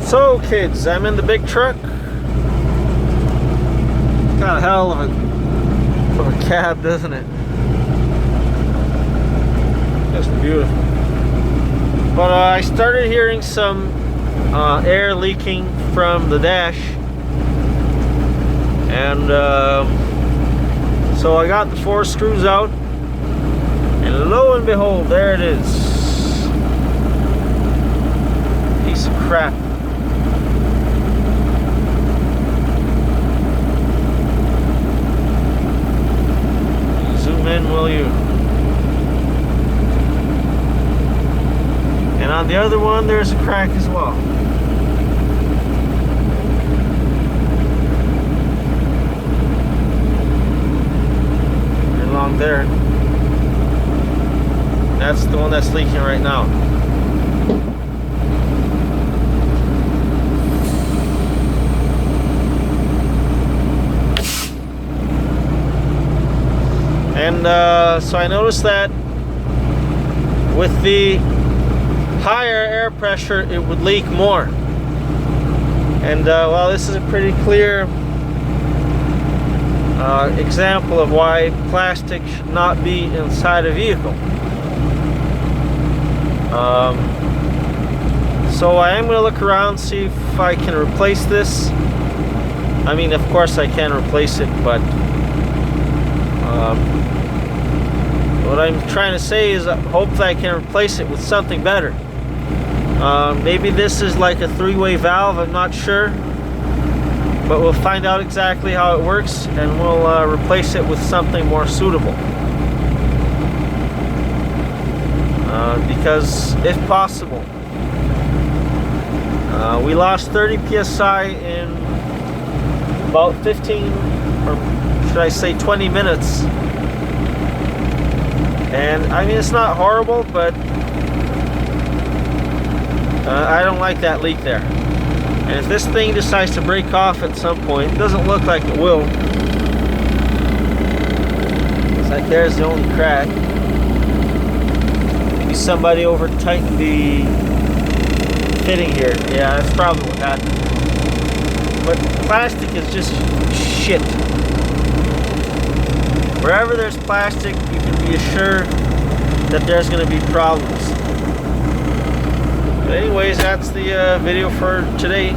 So kids, I'm in the big truck. Got a hell of a cab, doesn't it? Just beautiful. But I started hearing some air leaking from the dash, and so I got the 4 screws out, and lo and behold, there it is. Piece of crap. Zoom in, will you? And on the other one, there's a crack as well. Right along there. That's the one that's leaking right now. And so I noticed that with the higher air pressure, it would leak more. And well, this is a pretty clear example of why plastic should not be inside a vehicle. So I am going to look around, see if I can replace this. I mean, of course I can replace it, but what I'm trying to say is I hope that I can replace it with something better. Maybe this is like a 3-way valve, I'm not sure, but we'll find out exactly how it works, and we'll replace it with something more suitable. Because if possible, we lost 30 psi in about 15, or should I say 20 minutes. And I mean, it's not horrible, but I don't like that leak there. And if this thing decides to break off at some point, it doesn't look like it will. It's like there's the only crack. Maybe somebody over tightened the fitting here. Yeah, that's probably what happened. But plastic is just shit. Wherever there's plastic, you can be assured that there's going to be problems. But anyways, that's the video for today.